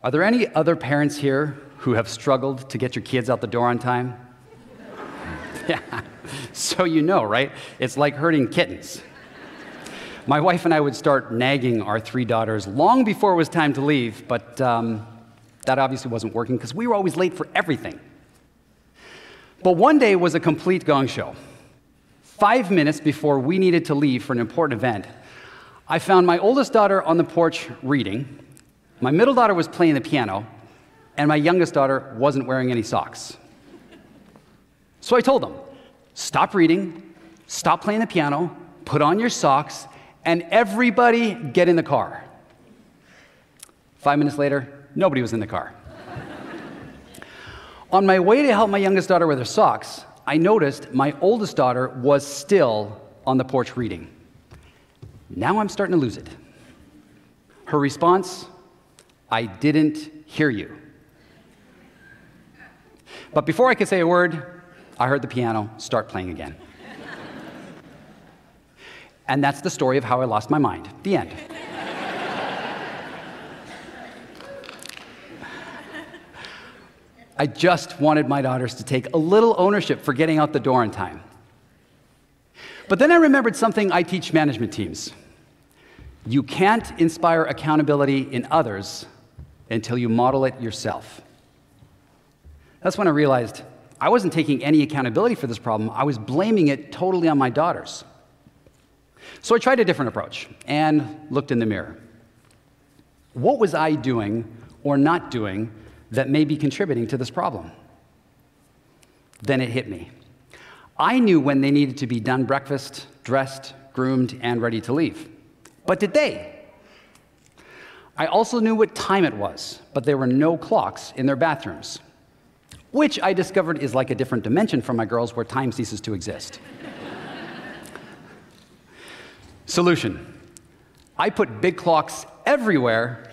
Are there any other parents here who have struggled to get your kids out the door on time? Yeah, so you know, right? It's like herding kittens. My wife and I would start nagging our 3 daughters long before it was time to leave, but that obviously wasn't working because we were always late for everything. But one day was a complete gong show. 5 minutes before we needed to leave for an important event, I found my oldest daughter on the porch reading, my middle daughter was playing the piano, and my youngest daughter wasn't wearing any socks. So I told them, stop reading, stop playing the piano, put on your socks, and everybody get in the car. 5 minutes later, nobody was in the car. On my way to help my youngest daughter with her socks, I noticed my oldest daughter was still on the porch reading. Now I'm starting to lose it. Her response, I didn't hear you. But before I could say a word, I heard the piano start playing again. And that's the story of how I lost my mind. The end. I just wanted my daughters to take a little ownership for getting out the door on time. But then I remembered something I teach management teams. You can't inspire accountability in others until you model it yourself. That's when I realized I wasn't taking any accountability for this problem. I was blaming it totally on my daughters. So I tried a different approach and looked in the mirror. What was I doing or not doing that may be contributing to this problem? Then it hit me. I knew when they needed to be done breakfast, dressed, groomed, and ready to leave. But did they? I also knew what time it was, but there were no clocks in their bathrooms, which I discovered is like a different dimension for my girls where time ceases to exist. Solution. I put big clocks everywhere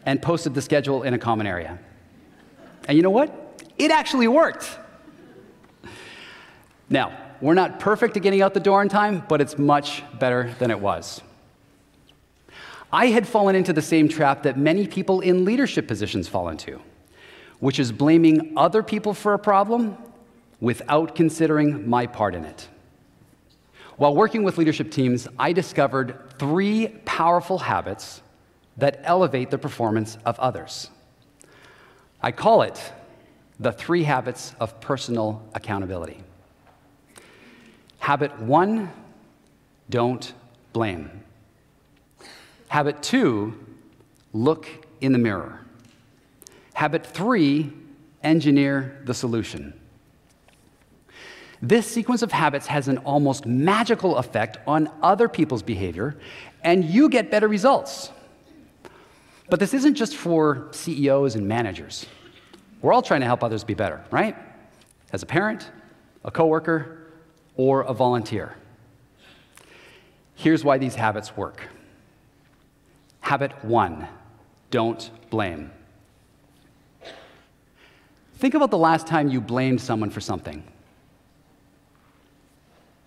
and posted the schedule in a common area. And you know what? It actually worked. Now, we're not perfect at getting out the door on time, but it's much better than it was. I had fallen into the same trap that many people in leadership positions fall into, which is blaming other people for a problem without considering my part in it. While working with leadership teams, I discovered 3 powerful habits that elevate the performance of others. I call it the 3 habits of personal accountability. Habit 1, don't blame. Habit 2, look in the mirror. Habit 3, engineer the solution. This sequence of habits has an almost magical effect on other people's behavior, and you get better results. But this isn't just for CEOs and managers. We're all trying to help others be better, right? As a parent, a coworker, or a volunteer. Here's why these habits work. Habit 1, don't blame. Think about the last time you blamed someone for something.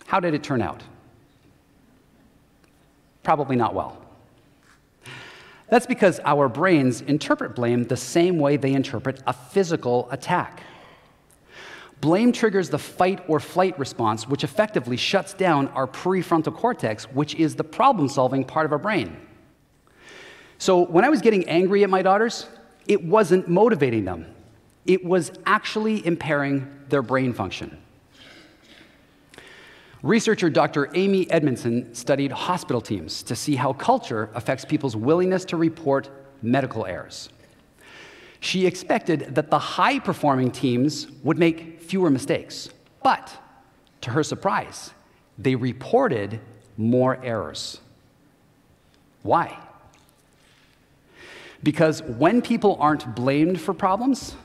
How did it turn out? Probably not well. That's because our brains interpret blame the same way they interpret a physical attack. Blame triggers the fight or flight response, which effectively shuts down our prefrontal cortex, which is the problem-solving part of our brain. So when I was getting angry at my daughters, it wasn't motivating them. It was actually impairing their brain function. Researcher Dr. Amy Edmondson studied hospital teams to see how culture affects people's willingness to report medical errors. She expected that the high-performing teams would make fewer mistakes, but to her surprise, they reported more errors. Why? Because when people aren't blamed for problems,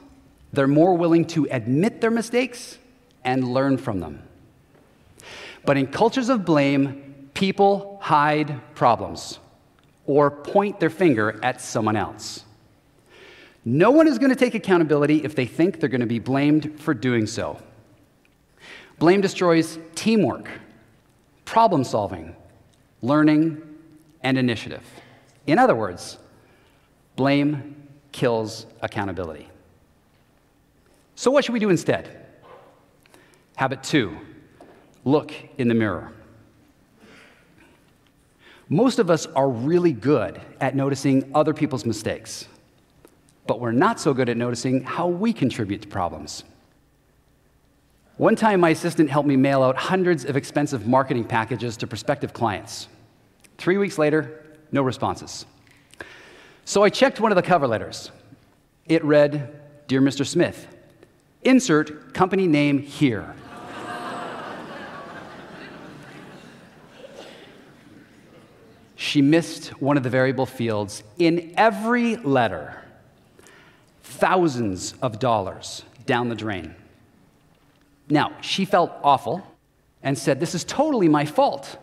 they're more willing to admit their mistakes and learn from them. But in cultures of blame, people hide problems or point their finger at someone else. No one is going to take accountability if they think they're going to be blamed for doing so. Blame destroys teamwork, problem solving, learning, and initiative. In other words, blame kills accountability. So what should we do instead? Habit 2, look in the mirror. Most of us are really good at noticing other people's mistakes, but we're not so good at noticing how we contribute to problems. One time, my assistant helped me mail out hundreds of expensive marketing packages to prospective clients. 3 weeks later, no responses. So I checked one of the cover letters. It read, "Dear Mr. Smith, insert company name here." She missed one of the variable fields in every letter. Thousands of dollars down the drain. Now, she felt awful and said, "This is totally my fault."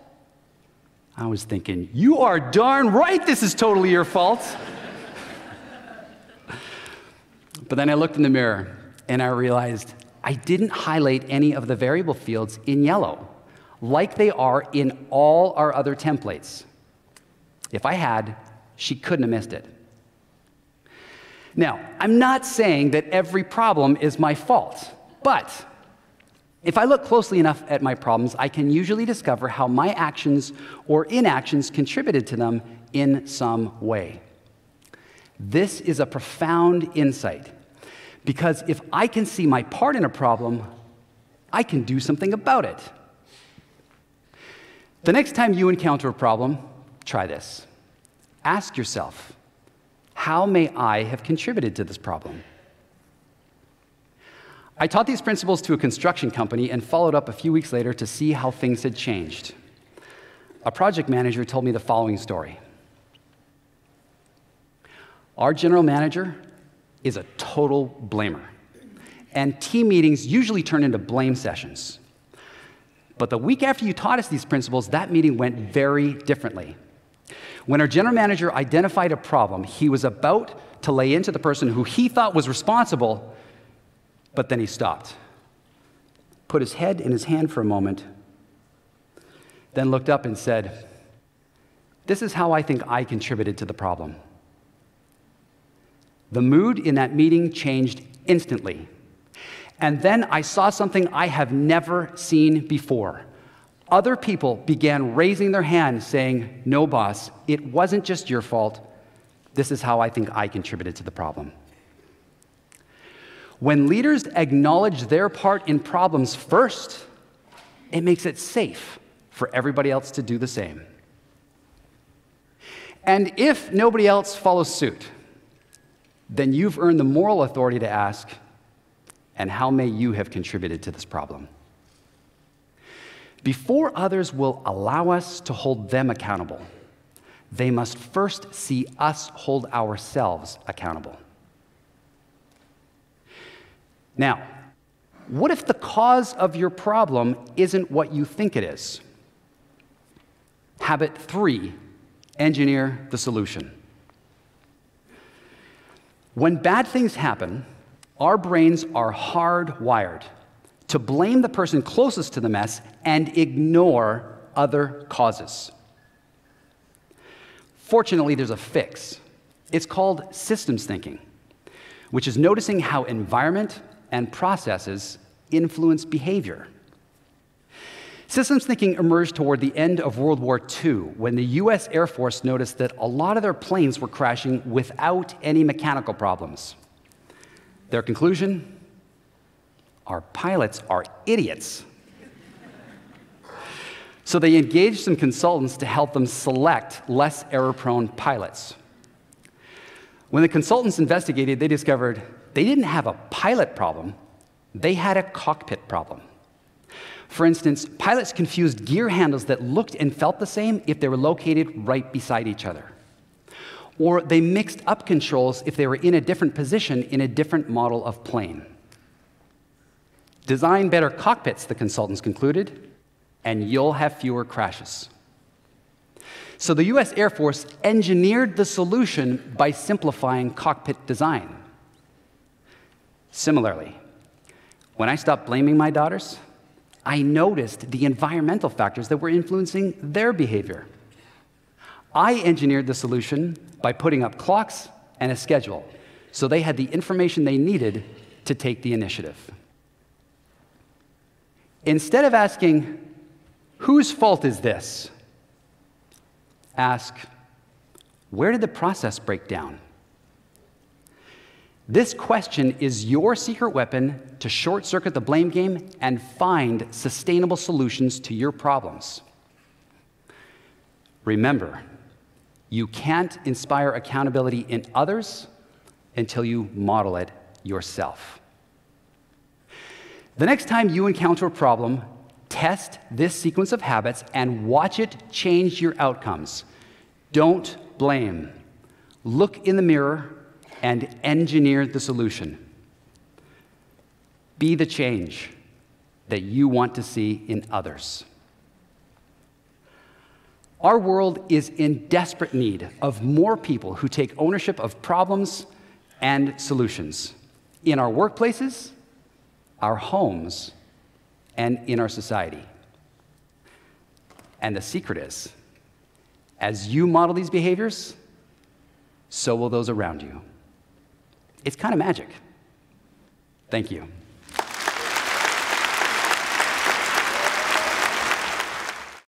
I was thinking, you are darn right this is totally your fault. But then I looked in the mirror and I realized I didn't highlight any of the variable fields in yellow, like they are in all our other templates. If I had, she couldn't have missed it. Now, I'm not saying that every problem is my fault, but if I look closely enough at my problems, I can usually discover how my actions or inactions contributed to them in some way. This is a profound insight, because if I can see my part in a problem, I can do something about it. The next time you encounter a problem, try this. Ask yourself, how may I have contributed to this problem? I taught these principles to a construction company and followed up a few weeks later to see how things had changed. A project manager told me the following story. Our general manager is a total blamer, and team meetings usually turn into blame sessions. But the week after you taught us these principles, that meeting went very differently. When our general manager identified a problem, he was about to lay into the person who he thought was responsible, but then he stopped, put his head in his hand for a moment, then looked up and said, "This is how I think I contributed to the problem." The mood in that meeting changed instantly. And then I saw something I have never seen before. Other people began raising their hands saying, "No, boss, it wasn't just your fault. This is how I think I contributed to the problem." When leaders acknowledge their part in problems first, it makes it safe for everybody else to do the same. And if nobody else follows suit, then you've earned the moral authority to ask, and how may you have contributed to this problem? Before others will allow us to hold them accountable, they must first see us hold ourselves accountable. Now, what if the cause of your problem isn't what you think it is? Habit 3, engineer the solution. When bad things happen, our brains are hardwired to blame the person closest to the mess and ignore other causes. Fortunately, there's a fix. It's called systems thinking, which is noticing how environment and processes influence behavior. Systems thinking emerged toward the end of World War II when the US Air Force noticed that a lot of their planes were crashing without any mechanical problems. Their conclusion? Our pilots are idiots. So they engaged some consultants to help them select less error-prone pilots. When the consultants investigated, they discovered they didn't have a pilot problem, they had a cockpit problem. For instance, pilots confused gear handles that looked and felt the same if they were located right beside each other. Or they mixed up controls if they were in a different position in a different model of plane. Design better cockpits, the consultants concluded, and you'll have fewer crashes. So the US Air Force engineered the solution by simplifying cockpit design. Similarly, when I stopped blaming my daughters, I noticed the environmental factors that were influencing their behavior. I engineered the solution by putting up clocks and a schedule so they had the information they needed to take the initiative. Instead of asking, whose fault is this? Ask, where did the process break down? This question is your secret weapon to short-circuit the blame game and find sustainable solutions to your problems. Remember, you can't inspire accountability in others until you model it yourself. The next time you encounter a problem, test this sequence of habits and watch it change your outcomes. Don't blame. Look in the mirror and engineer the solution. Be the change that you want to see in others. Our world is in desperate need of more people who take ownership of problems and solutions in our workplaces, our homes, and in our society. And the secret is, as you model these behaviors, so will those around you. It's kind of magic. Thank you.